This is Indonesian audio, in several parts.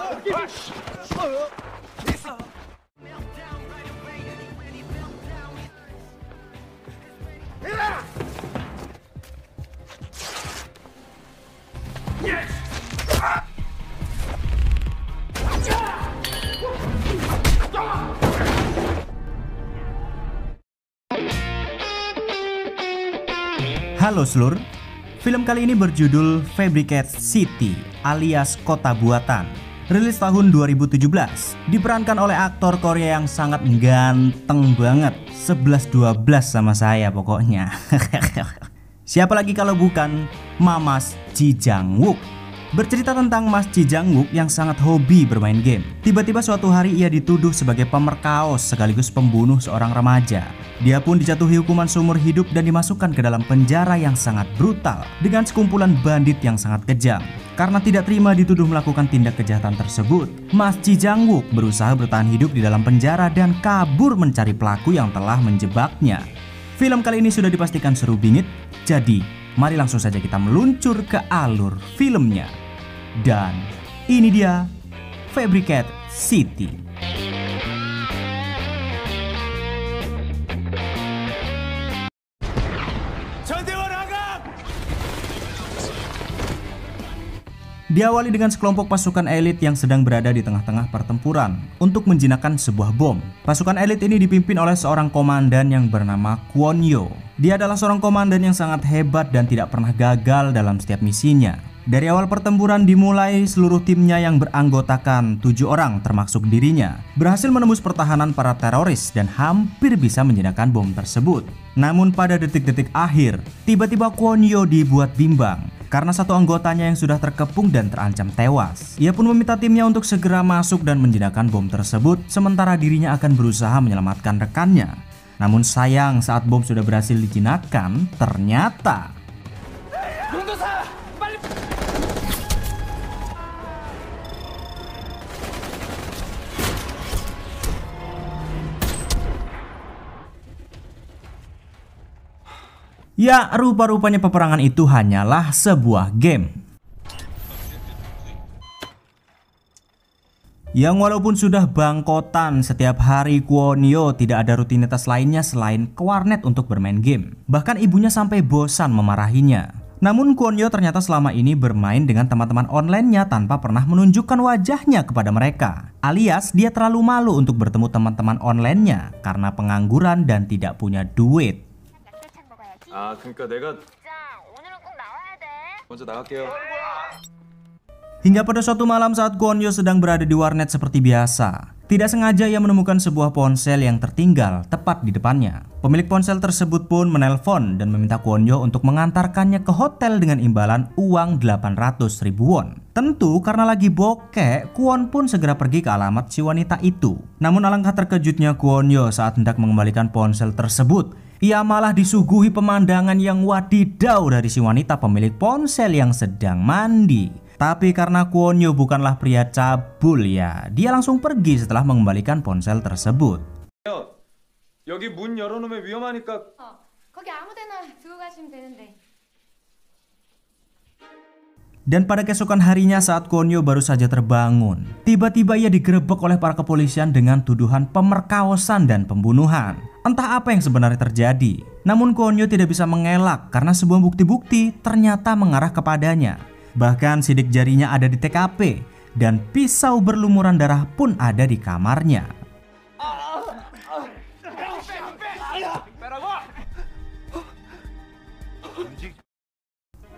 Halo seluruh, film kali ini berjudul Fabricate City alias Kota Buatan. Rilis tahun 2017, diperankan oleh aktor Korea yang sangat ganteng banget, 11-12 sama saya pokoknya. Siapa lagi kalau bukan Mamas Ji Jang Wook. Bercerita tentang Mas Ji Jang Wook yang sangat hobi bermain game. Tiba-tiba suatu hari ia dituduh sebagai pemerkaos sekaligus pembunuh seorang remaja. Dia pun dijatuhi hukuman seumur hidup dan dimasukkan ke dalam penjara yang sangat brutal dengan sekumpulan bandit yang sangat kejam. Karena tidak terima dituduh melakukan tindak kejahatan tersebut, Mas Ji Jang Wook berusaha bertahan hidup di dalam penjara dan kabur mencari pelaku yang telah menjebaknya. Film kali ini sudah dipastikan seru bingit, jadi mari langsung saja kita meluncur ke alur filmnya. Dan ini dia Fabricate City. Diawali dengan sekelompok pasukan elit yang sedang berada di tengah-tengah pertempuran untuk menjinakkan sebuah bom. Pasukan elit ini dipimpin oleh seorang komandan yang bernama Kwon Yo. Dia adalah seorang komandan yang sangat hebat dan tidak pernah gagal dalam setiap misinya. Dari awal pertempuran dimulai, seluruh timnya yang beranggotakan 7 orang termasuk dirinya berhasil menembus pertahanan para teroris dan hampir bisa menjinakkan bom tersebut. Namun pada detik-detik akhir, tiba-tiba Kwon Yo dibuat bimbang karena satu anggotanya yang sudah terkepung dan terancam tewas. Ia pun meminta timnya untuk segera masuk dan menjinakkan bom tersebut, sementara dirinya akan berusaha menyelamatkan rekannya. Namun sayang, saat bom sudah berhasil dijinakkan, ternyata ya, rupa-rupanya peperangan itu hanyalah sebuah game. Yang walaupun sudah bangkotan setiap hari, Kwon Yo tidak ada rutinitas lainnya selain ke warnet untuk bermain game. Bahkan ibunya sampai bosan memarahinya. Namun Kwon Yo ternyata selama ini bermain dengan teman-teman online-nya tanpa pernah menunjukkan wajahnya kepada mereka. Alias dia terlalu malu untuk bertemu teman-teman online-nya karena pengangguran dan tidak punya duit. 그러니까 내가 오늘은 꼭 나와야 돼. 먼저 나갈게요. Hingga pada suatu malam saat Kwon Yo sedang berada di warnet seperti biasa, tidak sengaja ia menemukan sebuah ponsel yang tertinggal tepat di depannya. Pemilik ponsel tersebut pun menelpon dan meminta Kwon Yo untuk mengantarkannya ke hotel dengan imbalan uang 800.000 won. Tentu karena lagi bokek, Kwon pun segera pergi ke alamat si wanita itu. Namun alangkah terkejutnya Kwon Yo saat hendak mengembalikan ponsel tersebut. Ia malah disuguhi pemandangan yang wadidaw dari si wanita pemilik ponsel yang sedang mandi. Tapi karena Kwon Yo bukanlah pria cabul ya, dia langsung pergi setelah mengembalikan ponsel tersebut. 여기 문 열어놓으면 위험하니까. 거기 아무데나 두고 가시면 되는데. Dan pada keesokan harinya saat Kwon Yo baru saja terbangun, tiba-tiba ia digerebek oleh para kepolisian dengan tuduhan pemerkosaan dan pembunuhan. Entah apa yang sebenarnya terjadi. Namun Kwon Yo tidak bisa mengelak karena sebuah bukti-bukti ternyata mengarah kepadanya. Bahkan sidik jarinya ada di TKP dan pisau berlumuran darah pun ada di kamarnya.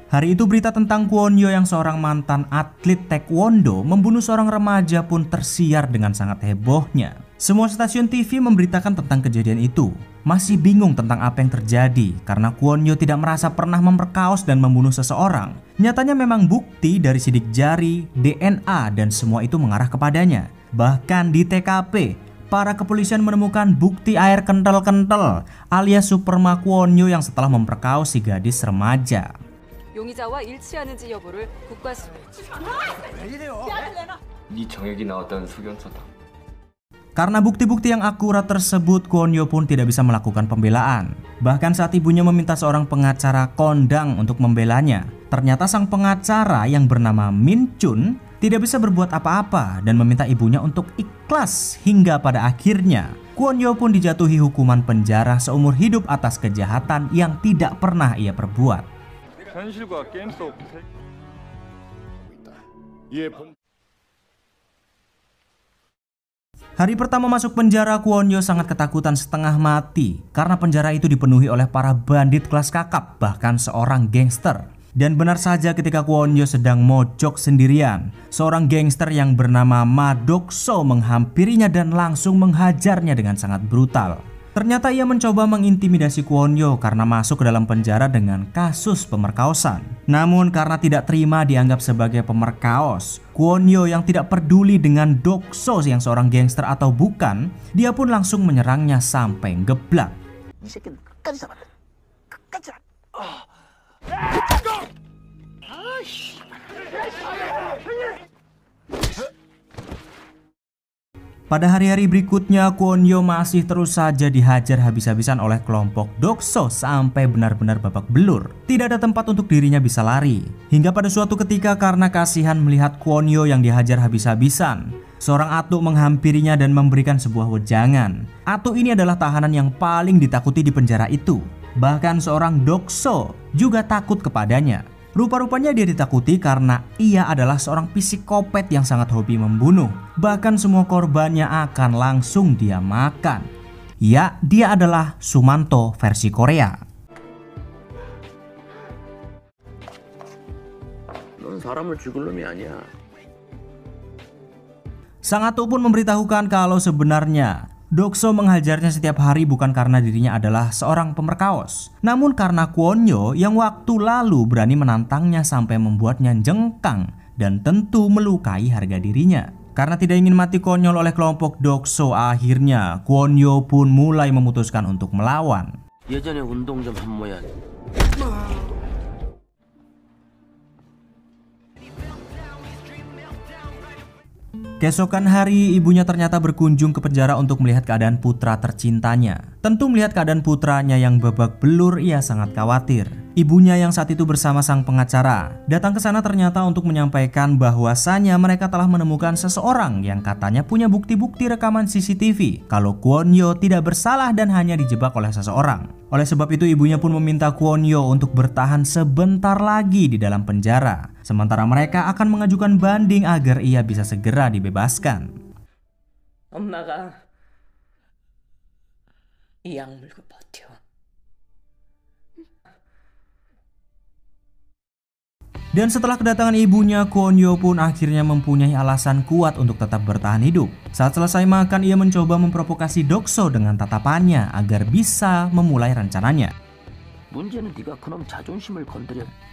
Hari itu berita tentang Kwon Yo yang seorang mantan atlet taekwondo membunuh seorang remaja pun tersiar dengan sangat hebohnya. Semua stasiun TV memberitakan tentang kejadian itu. Masih bingung tentang apa yang terjadi karena Kwon Yo tidak merasa pernah memperkaos dan membunuh seseorang. Nyatanya memang bukti dari sidik jari, DNA dan semua itu mengarah kepadanya. Bahkan di TKP, para kepolisian menemukan bukti air kental-kental alias sperma Kwon Yo yang setelah memperkaos si gadis remaja. 용의자와 일치하는지 여부를 국과수. 네 정액이 나왔다는 소견서다. Karena bukti-bukti yang akurat tersebut, Kwon Yo pun tidak bisa melakukan pembelaan. Bahkan saat ibunya meminta seorang pengacara kondang untuk membelanya, ternyata sang pengacara yang bernama Min Chun tidak bisa berbuat apa-apa dan meminta ibunya untuk ikhlas hingga pada akhirnya Kwon Yo pun dijatuhi hukuman penjara seumur hidup atas kejahatan yang tidak pernah ia perbuat. Hari pertama masuk penjara, Kwon Yo sangat ketakutan setengah mati karena penjara itu dipenuhi oleh para bandit kelas kakap, bahkan seorang gangster. Dan benar saja ketika Kwon Yo sedang mojok sendirian, seorang gangster yang bernama Ma Dok-so menghampirinya dan langsung menghajarnya dengan sangat brutal. Ternyata ia mencoba mengintimidasi Kwon Yo karena masuk ke dalam penjara dengan kasus pemerkosaan. Namun karena tidak terima dianggap sebagai pemerkaos, Kwon Yo yang tidak peduli dengan Dok-so yang seorang gangster atau bukan, dia pun langsung menyerangnya sampai geblak. Pada hari-hari berikutnya, Kwon Yo masih terus saja dihajar habis-habisan oleh kelompok Dok-so sampai benar-benar babak belur. Tidak ada tempat untuk dirinya bisa lari. Hingga pada suatu ketika karena kasihan melihat Kwon Yo yang dihajar habis-habisan, seorang atuk menghampirinya dan memberikan sebuah wejangan. Atuk ini adalah tahanan yang paling ditakuti di penjara itu. Bahkan seorang Dok-so juga takut kepadanya. Rupa-rupanya dia ditakuti karena ia adalah seorang psikopat yang sangat hobi membunuh. Bahkan semua korbannya akan langsung dia makan. Ya, dia adalah Sumanto versi Korea. Sang atuk pun memberitahukan kalau sebenarnya Dok-so menghajarnya setiap hari bukan karena dirinya adalah seorang pemerkaos, namun karena Kwon Yo yang waktu lalu berani menantangnya sampai membuatnya jengkang dan tentu melukai harga dirinya. Karena tidak ingin mati konyol oleh kelompok Dok-so, akhirnya Kwon Yo pun mulai memutuskan untuk melawan. Keesokan hari, ibunya ternyata berkunjung ke penjara untuk melihat keadaan putra tercintanya. Tentu melihat keadaan putranya yang babak belur, ia sangat khawatir. Ibunya yang saat itu bersama sang pengacara datang ke sana ternyata untuk menyampaikan bahwasannya mereka telah menemukan seseorang yang katanya punya bukti-bukti rekaman CCTV kalau Kwon Yo tidak bersalah dan hanya dijebak oleh seseorang. Oleh sebab itu ibunya pun meminta Kwon Yo untuk bertahan sebentar lagi di dalam penjara, sementara mereka akan mengajukan banding agar ia bisa segera dibebaskan. 엄마가 이 약물고 버텨. Dan setelah kedatangan ibunya, Kwon Yo pun akhirnya mempunyai alasan kuat untuk tetap bertahan hidup. Saat selesai makan, ia mencoba memprovokasi Dok-so dengan tatapannya agar bisa memulai rencananya.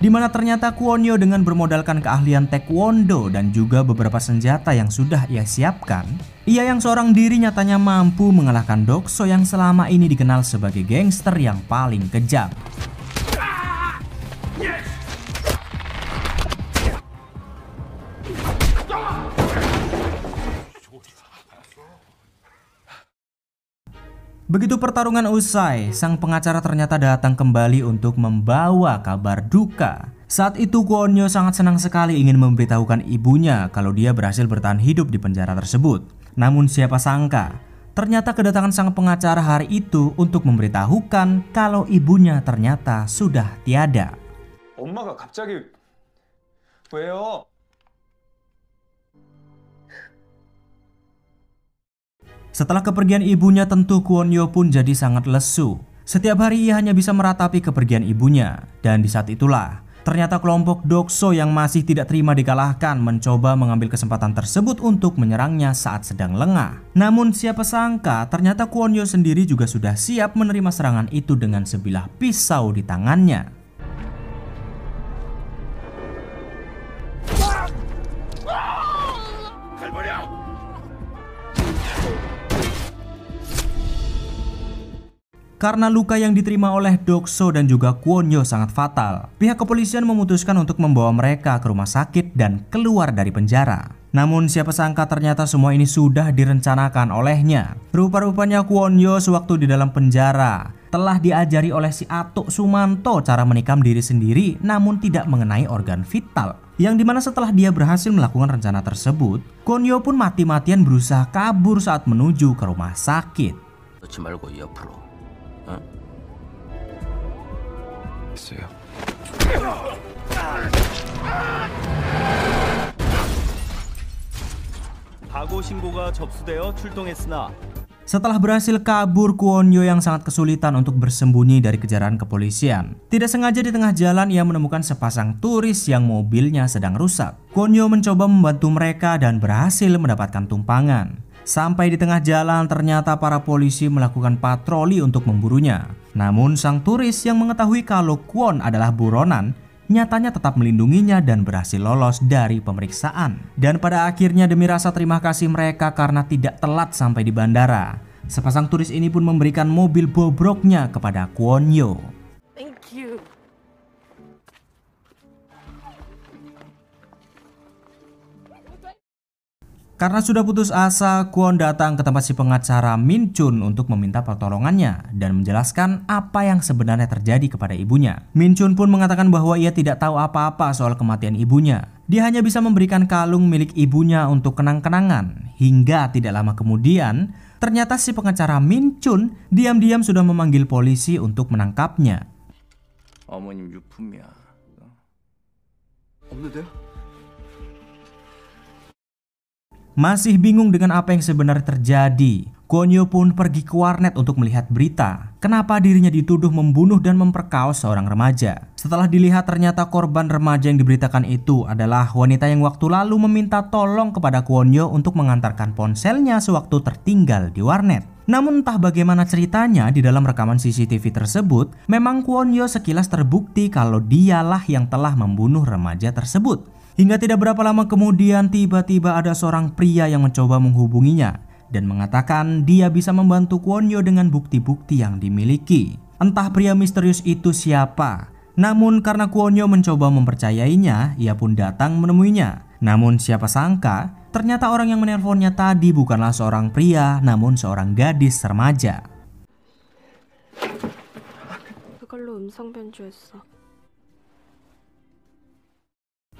Di mana ternyata Kwon Yo dengan bermodalkan keahlian taekwondo dan juga beberapa senjata yang sudah ia siapkan, ia yang seorang diri nyatanya mampu mengalahkan Dok-so yang selama ini dikenal sebagai gangster yang paling kejam. Begitu pertarungan usai, sang pengacara ternyata datang kembali untuk membawa kabar duka. Saat itu Kwon Yo sangat senang sekali ingin memberitahukan ibunya kalau dia berhasil bertahan hidup di penjara tersebut. Namun siapa sangka, ternyata kedatangan sang pengacara hari itu untuk memberitahukan kalau ibunya ternyata sudah tiada. 엄마가 갑자기 왜요? Setelah kepergian ibunya, tentu Kwon Yo pun jadi sangat lesu. Setiap hari ia hanya bisa meratapi kepergian ibunya. Dan di saat itulah, ternyata kelompok Dok-so yang masih tidak terima dikalahkan mencoba mengambil kesempatan tersebut untuk menyerangnya saat sedang lengah. Namun siapa sangka, ternyata Kwon Yo sendiri juga sudah siap menerima serangan itu dengan sebilah pisau di tangannya. Karena luka yang diterima oleh Dok-so dan juga Kwon Yo sangat fatal, pihak kepolisian memutuskan untuk membawa mereka ke rumah sakit dan keluar dari penjara. Namun siapa sangka ternyata semua ini sudah direncanakan olehnya. Rupa-rupanya Kwon Yo sewaktu di dalam penjara telah diajari oleh si Atuk Sumanto cara menikam diri sendiri namun tidak mengenai organ vital. Yang dimana setelah dia berhasil melakukan rencana tersebut, Kwon-yo pun mati-matian berusaha kabur saat menuju ke rumah sakit. 사고 신고가 접수되어 출동했으나 Setelah berhasil kabur, Kwon-yo yang sangat kesulitan untuk bersembunyi dari kejaran kepolisian. Tidak sengaja di tengah jalan ia menemukan sepasang turis yang mobilnya sedang rusak. Kwon-yo mencoba membantu mereka dan berhasil mendapatkan tumpangan. Sampai di tengah jalan ternyata para polisi melakukan patroli untuk memburunya. Namun sang turis yang mengetahui kalau Kwon adalah buronan nyatanya tetap melindunginya dan berhasil lolos dari pemeriksaan. Dan pada akhirnya demi rasa terima kasih mereka karena tidak telat sampai di bandara, sepasang turis ini pun memberikan mobil bobroknya kepada Kwon-yo. Thank you. Karena sudah putus asa, Kwon datang ke tempat si pengacara Min Chun untuk meminta pertolongannya dan menjelaskan apa yang sebenarnya terjadi kepada ibunya. Min Chun pun mengatakan bahwa ia tidak tahu apa-apa soal kematian ibunya. Dia hanya bisa memberikan kalung milik ibunya untuk kenang-kenangan. Hingga tidak lama kemudian, ternyata si pengacara Min Chun diam-diam sudah memanggil polisi untuk menangkapnya. 어머님 유품이야. 없는데요? Masih bingung dengan apa yang sebenarnya terjadi, Kwon-yo pun pergi ke warnet untuk melihat berita kenapa dirinya dituduh membunuh dan memperkaos seorang remaja. Setelah dilihat ternyata korban remaja yang diberitakan itu adalah wanita yang waktu lalu meminta tolong kepada Kwon-yo untuk mengantarkan ponselnya sewaktu tertinggal di warnet. Namun entah bagaimana ceritanya, di dalam rekaman CCTV tersebut memang Kwon-yo sekilas terbukti kalau dialah yang telah membunuh remaja tersebut. Hingga tidak berapa lama kemudian tiba-tiba ada seorang pria yang mencoba menghubunginya dan mengatakan dia bisa membantu Kwon-yo dengan bukti-bukti yang dimiliki. Entah pria misterius itu siapa, namun karena Kwon-yo mencoba mempercayainya, ia pun datang menemuinya. Namun siapa sangka, ternyata orang yang menelponnya tadi bukanlah seorang pria, namun seorang gadis remaja. 그걸로 음성 변조했어.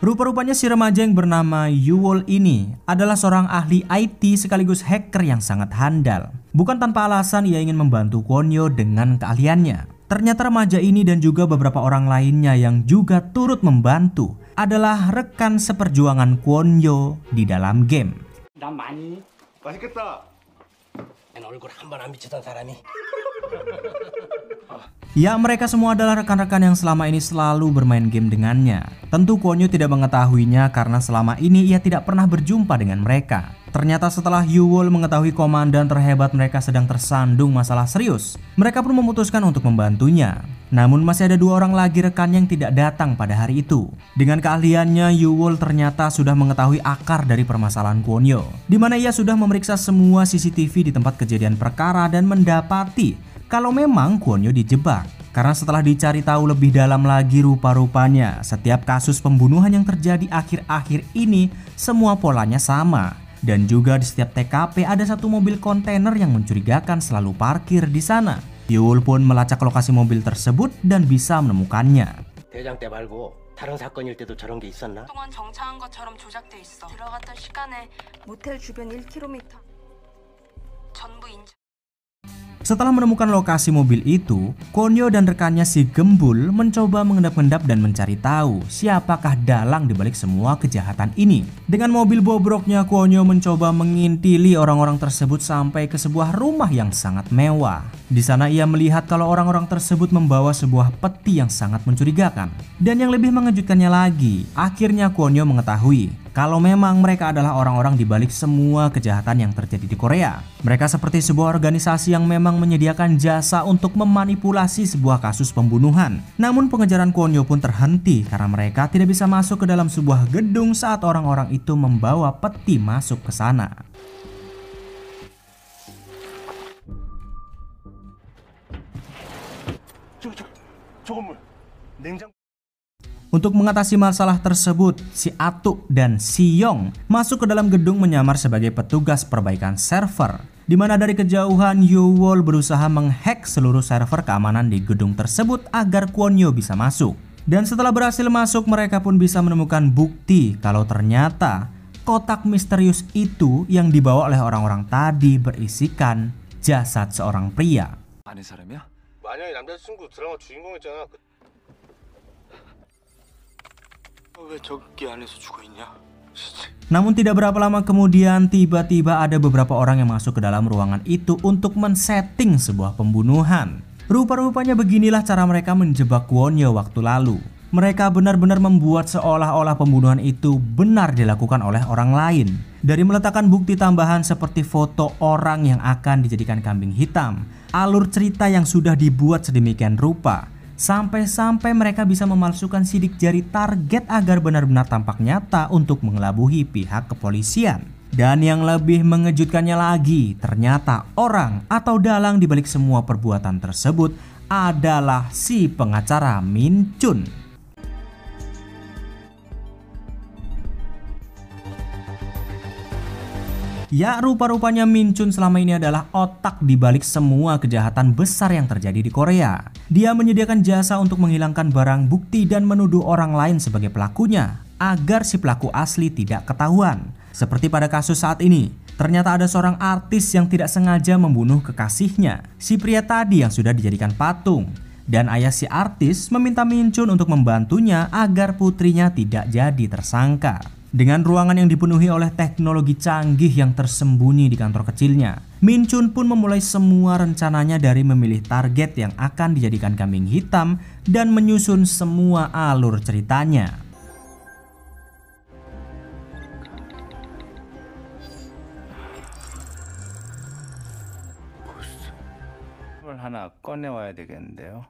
Rupa-rupanya si remaja yang bernama Yuwol ini adalah seorang ahli IT sekaligus hacker yang sangat handal. Bukan tanpa alasan ia ingin membantu Kwon-yo dengan keahliannya. Ternyata remaja ini dan juga beberapa orang lainnya yang juga turut membantu adalah rekan seperjuangan Kwon-yo di dalam game. 난 많이 맛있겠다. 난 얼굴 한 번 안 비치던 사람이 Ya, mereka semua adalah rekan-rekan yang selama ini selalu bermain game dengannya. Tentu Kwon-yo tidak mengetahuinya karena selama ini ia tidak pernah berjumpa dengan mereka. Ternyata setelah Yuwol mengetahui komandan terhebat mereka sedang tersandung masalah serius, mereka pun memutuskan untuk membantunya. Namun masih ada dua orang lagi rekan yang tidak datang pada hari itu. Dengan keahliannya, Yuwol ternyata sudah mengetahui akar dari permasalahan Kwon-yo, di mana ia sudah memeriksa semua CCTV di tempat kejadian perkara dan mendapati kalau memang Kwon-yo dijebak. Karena setelah dicari tahu lebih dalam lagi, rupa-rupanya setiap kasus pembunuhan yang terjadi akhir-akhir ini semua polanya sama. Dan juga di setiap TKP ada satu mobil kontainer yang mencurigakan selalu parkir di sana. Yuwol pun melacak lokasi mobil tersebut dan bisa menemukannya. 대장 때 말고 다른 사건일 때도 저런 게 있었나? 동안 정차한 것처럼 조작돼 있어. 들어갔던 시간에 모텔 주변 1km 전부 인정. Setelah menemukan lokasi mobil itu, Kwon-yo dan rekannya si Gembul mencoba mengendap-endap dan mencari tahu siapakah dalang dibalik semua kejahatan ini. Dengan mobil bobroknya, Kwon-yo mencoba mengintili orang-orang tersebut sampai ke sebuah rumah yang sangat mewah. Di sana ia melihat kalau orang-orang tersebut membawa sebuah peti yang sangat mencurigakan. Dan yang lebih mengejutkannya lagi, akhirnya Kwon-yo mengetahui kalau memang mereka adalah orang-orang di balik semua kejahatan yang terjadi di Korea. Mereka seperti sebuah organisasi yang memang menyediakan jasa untuk memanipulasi sebuah kasus pembunuhan. Namun pengejaran Kwon-yo pun terhenti karena mereka tidak bisa masuk ke dalam sebuah gedung saat orang-orang itu membawa peti masuk ke sana. 저 건물 냉장. Untuk mengatasi masalah tersebut, si Atuk dan si Yong masuk ke dalam gedung menyamar sebagai petugas perbaikan server, di mana dari kejauhan Yowol berusaha menghack seluruh server keamanan di gedung tersebut agar Kwon Yo bisa masuk. Dan setelah berhasil masuk, mereka pun bisa menemukan bukti kalau ternyata kotak misterius itu yang dibawa oleh orang-orang tadi berisikan jasad seorang pria. 아는 사람이야? 만약에 남자친구 드라마 주인공이었잖아. 왜 저기 안에서 죽어있냐? Namun tidak berapa lama kemudian tiba-tiba ada beberapa orang yang masuk ke dalam ruangan itu untuk men-setting sebuah pembunuhan. Rupa-rupanya beginilah cara mereka menjebak Kwon Yo waktu lalu. Mereka benar-benar membuat seolah-olah pembunuhan itu benar dilakukan oleh orang lain. Dari meletakkan bukti tambahan seperti foto orang yang akan dijadikan kambing hitam, alur cerita yang sudah dibuat sedemikian rupa, sampai-sampai mereka bisa memalsukan sidik jari target agar benar-benar tampak nyata untuk mengelabuhi pihak kepolisian. Dan yang lebih mengejutkannya lagi, ternyata orang atau dalang dibalik semua perbuatan tersebut adalah si pengacara Min Chun. Ya, rupa-rupanya Min Chun selama ini adalah otak di balik semua kejahatan besar yang terjadi di Korea. Dia menyediakan jasa untuk menghilangkan barang bukti dan menuduh orang lain sebagai pelakunya agar si pelaku asli tidak ketahuan. Seperti pada kasus saat ini, ternyata ada seorang artis yang tidak sengaja membunuh kekasihnya, si pria tadi yang sudah dijadikan patung. Dan ayah si artis meminta Min Chun untuk membantunya agar putrinya tidak jadi tersangka. Dengan ruangan yang dipenuhi oleh teknologi canggih yang tersembunyi di kantor kecilnya, Min Chun pun memulai semua rencananya dari memilih target yang akan dijadikan kambing hitam dan menyusun semua alur ceritanya. 하나 꺼내와야 되겠는데요.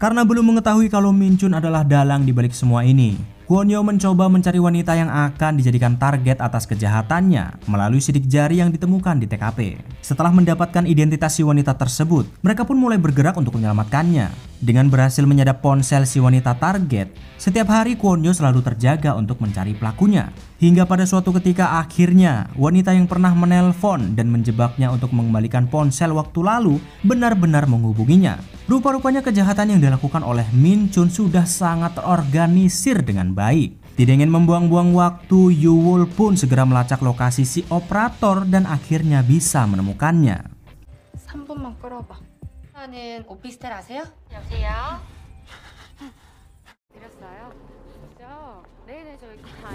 Karena belum mengetahui kalau Min Chun adalah dalang di balik semua ini, Kwon Yo mencoba mencari wanita yang akan dijadikan target atas kejahatannya melalui sidik jari yang ditemukan di TKP. Setelah mendapatkan identitas si wanita tersebut, mereka pun mulai bergerak untuk menyelamatkannya. Dengan berhasil menyadap ponsel si wanita target, setiap hari Kwon Yo selalu terjaga untuk mencari pelakunya. Hingga pada suatu ketika akhirnya, wanita yang pernah menelpon dan menjebaknya untuk mengembalikan ponsel waktu lalu benar-benar menghubunginya. Rupa-rupanya kejahatan yang dilakukan oleh Min Chun sudah sangat terorganisir dengan baik. Tidak ingin membuang-buang waktu, Yowol pun segera melacak lokasi si operator dan akhirnya bisa menemukannya. 3번만 끌어봐. 하는 오피스텔 아세요? 여보세요? 드렸어요. 진짜? 네네 저희 다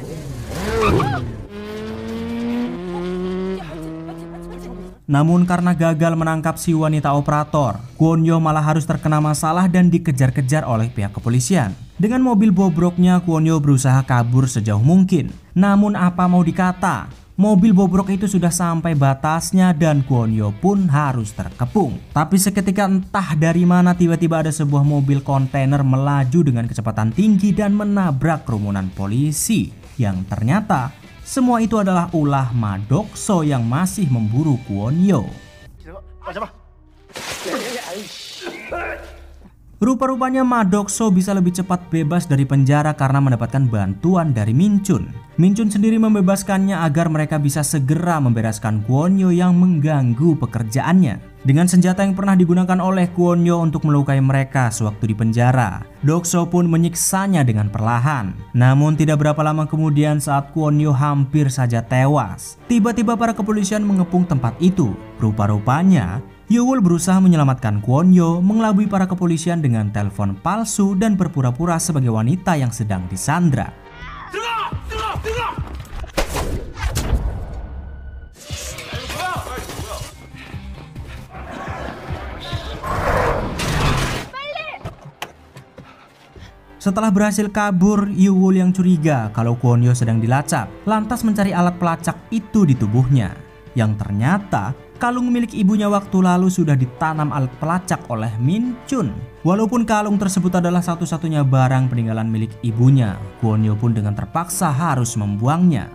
Namun karena gagal menangkap si wanita operator, Kwon Yo malah harus terkena masalah dan dikejar-kejar oleh pihak kepolisian. Dengan mobil bobroknya, Kwon Yo berusaha kabur sejauh mungkin. Namun apa mau dikata, mobil bobrok itu sudah sampai batasnya dan Kwon Yo pun harus terkepung. Tapi seketika entah dari mana tiba-tiba ada sebuah mobil kontainer melaju dengan kecepatan tinggi dan menabrak kerumunan polisi. Yang ternyata semua itu adalah ulah Ma Dokso yang masih memburu Kwon Yo. Rupa-rupanya Ma Dokso bisa lebih cepat bebas dari penjara karena mendapatkan bantuan dari Min Chun. Min Chun sendiri membebaskannya agar mereka bisa segera membereskan Kwon Yo yang mengganggu pekerjaannya. Dengan senjata yang pernah digunakan oleh Kwon Yo untuk melukai mereka sewaktu di penjara, Dokso pun menyiksanya dengan perlahan. Namun tidak berapa lama kemudian saat Kwon Yo hampir saja tewas, tiba-tiba para kepolisian mengepung tempat itu. Rupa-rupanya Yowol berusaha menyelamatkan Kwon Yo mengelabui para kepolisian dengan telepon palsu dan berpura-pura sebagai wanita yang sedang disandra. Setelah berhasil kabur, Yowol yang curiga kalau Kwon Yo sedang dilacak, lantas mencari alat pelacak itu di tubuhnya. Yang ternyata kalung milik ibunya waktu lalu sudah ditanam alat pelacak oleh Min Chun. Walaupun kalung tersebut adalah satu-satunya barang peninggalan milik ibunya, Kwon Yo pun dengan terpaksa harus membuangnya.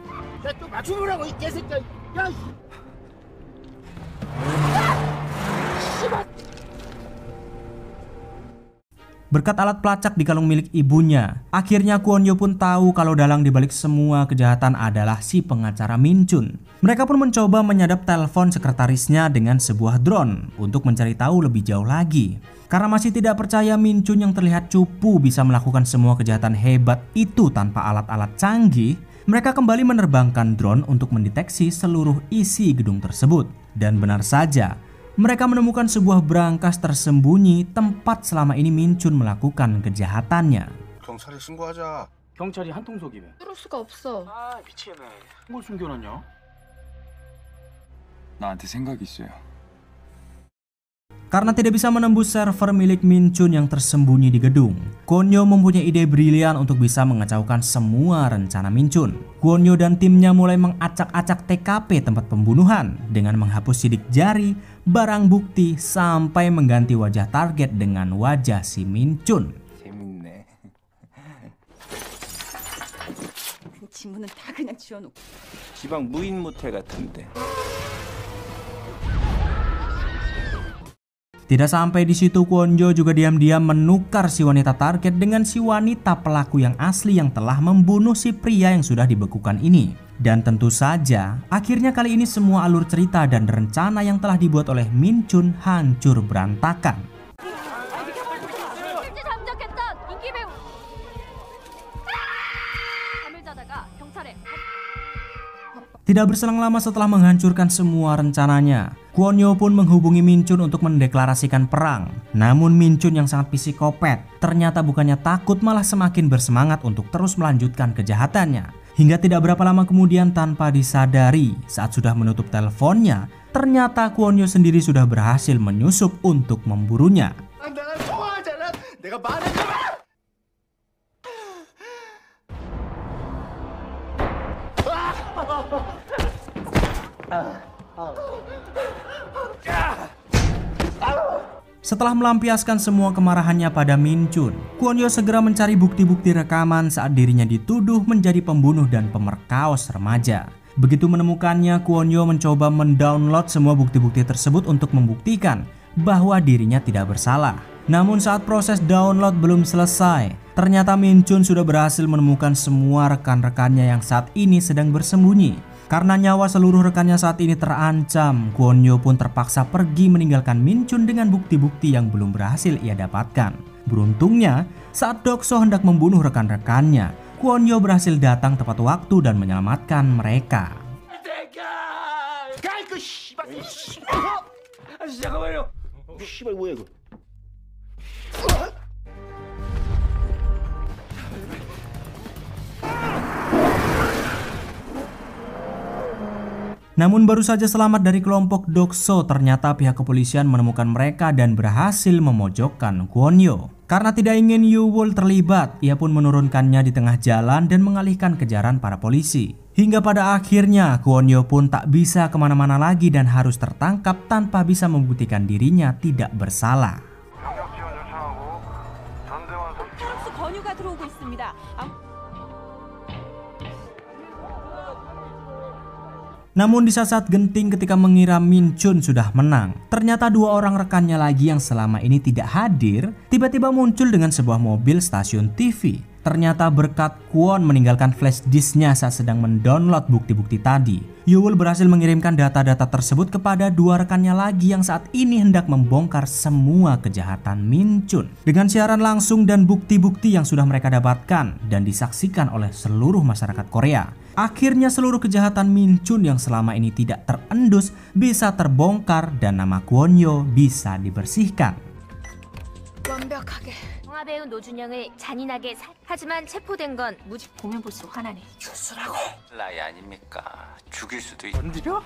Berkat alat pelacak di kalung milik ibunya, akhirnya Kwon Yo pun tahu kalau dalang dibalik semua kejahatan adalah si pengacara Min Chun. Mereka pun mencoba menyadap telepon sekretarisnya dengan sebuah drone untuk mencari tahu lebih jauh lagi. Karena masih tidak percaya Min Chun yang terlihat cupu bisa melakukan semua kejahatan hebat itu tanpa alat-alat canggih, mereka kembali menerbangkan drone untuk mendeteksi seluruh isi gedung tersebut. Dan benar saja, mereka menemukan sebuah brankas tersembunyi tempat selama ini Min Chun melakukan kejahatannya. 경찰에 신고하자. 경찰이 한통속이네. 그럴 수가 없어. 아 미치겠네. 뭘 숨겨놨냐? 나한테 생각이 있어요. Karena tidak bisa menembus server milik Min Chun yang tersembunyi di gedung, Kwon Yo mempunyai ide brilian untuk bisa mengacaukan semua rencana Min Chun. Kwon Yo dan timnya mulai mengacak-acak TKP tempat pembunuhan dengan menghapus sidik jari, barang bukti, sampai mengganti wajah target dengan wajah si Min Chun. 재밌네. 그 지문은 다 그냥 지워놓고. 지방 무인 모텔 같은데. Tidak sampai di situ, Kwon Yo juga diam-diam menukar si wanita target dengan si wanita pelaku yang asli yang telah membunuh si pria yang sudah dibekukan ini. Dan tentu saja, akhirnya kali ini semua alur cerita dan rencana yang telah dibuat oleh Min Chun hancur berantakan. Tidak berselang lama setelah menghancurkan semua rencananya, Kwon Yo pun menghubungi Min Chun untuk mendeklarasikan perang. Namun Min Chun yang sangat psikopat ternyata bukannya takut, malah semakin bersemangat untuk terus melanjutkan kejahatannya. Hingga tidak berapa lama kemudian, tanpa disadari saat sudah menutup teleponnya, ternyata Kwon Yo sendiri sudah berhasil menyusup untuk memburunya. Setelah melampiaskan semua kemarahannya pada Min Chun, Kwon Yo segera mencari bukti-bukti rekaman saat dirinya dituduh menjadi pembunuh dan pemerkaos remaja. Begitu menemukannya, Kwon Yo mencoba mendownload semua bukti-bukti tersebut untuk membuktikan bahwa dirinya tidak bersalah. Namun saat proses download belum selesai, ternyata Min Chun sudah berhasil menemukan semua rekan-rekannya yang saat ini sedang bersembunyi. Karena nyawa seluruh rekannya saat ini terancam, Kwon Yo pun terpaksa pergi meninggalkan Min Chun dengan bukti-bukti yang belum berhasil ia dapatkan. Beruntungnya, saat Dokso hendak membunuh rekan-rekannya, Kwon Yo berhasil datang tepat waktu dan menyelamatkan mereka. Namun baru saja selamat dari kelompok Dokso, ternyata pihak kepolisian menemukan mereka dan berhasil memojokkan Kwon Yo. Karena tidak ingin Yoo-wol terlibat, ia pun menurunkannya di tengah jalan dan mengalihkan kejaran para polisi. Hingga pada akhirnya Kwon Yo pun tak bisa kemana-mana lagi dan harus tertangkap tanpa bisa membuktikan dirinya tidak bersalah. Namun di saat-saat genting ketika mengira Min Chun sudah menang, ternyata dua orang rekannya lagi yang selama ini tidak hadir tiba-tiba muncul dengan sebuah mobil stasiun TV. Ternyata berkat Kwon meninggalkan flash disknya saat sedang mendownload bukti-bukti tadi, Yoo-wol berhasil mengirimkan data-data tersebut kepada dua rekannya lagi yang saat ini hendak membongkar semua kejahatan Min Chun. Dengan siaran langsung dan bukti-bukti yang sudah mereka dapatkan dan disaksikan oleh seluruh masyarakat Korea, akhirnya seluruh kejahatan Min Chun yang selama ini tidak terendus bisa terbongkar dan nama Kwon Yo bisa dibersihkan. 영화배우 노준영을 잔인하게 하지만 체포된 건 무직. 보면 볼수록 화나네. 수술하고 라이 아닙니까? 죽일 수도 있... 건드려?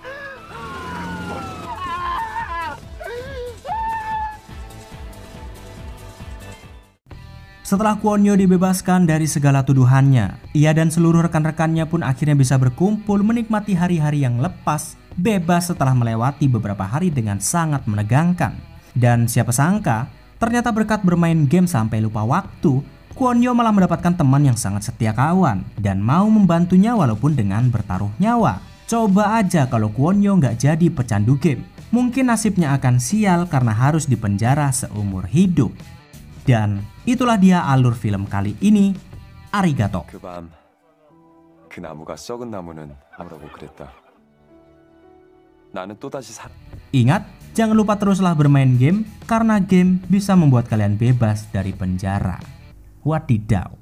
Setelah Kwon Yo dibebaskan dari segala tuduhannya, ia dan seluruh rekan-rekannya pun akhirnya bisa berkumpul menikmati hari-hari yang lepas, bebas setelah melewati beberapa hari dengan sangat menegangkan. Dan siapa sangka, ternyata berkat bermain game sampai lupa waktu, Kwon Yo malah mendapatkan teman yang sangat setia kawan dan mau membantunya walaupun dengan bertaruh nyawa. Coba aja kalau Kwon Yo nggak jadi pecandu game, mungkin nasibnya akan sial karena harus dipenjara seumur hidup. Dan itulah dia alur film kali ini. Arigato. 그 밤 그 나무가 썩은 나무는 아무라고 그랬다. 나는 또다시 Ingat, jangan lupa teruslah bermain game karena game bisa membuat kalian bebas dari penjara. Wadidaw.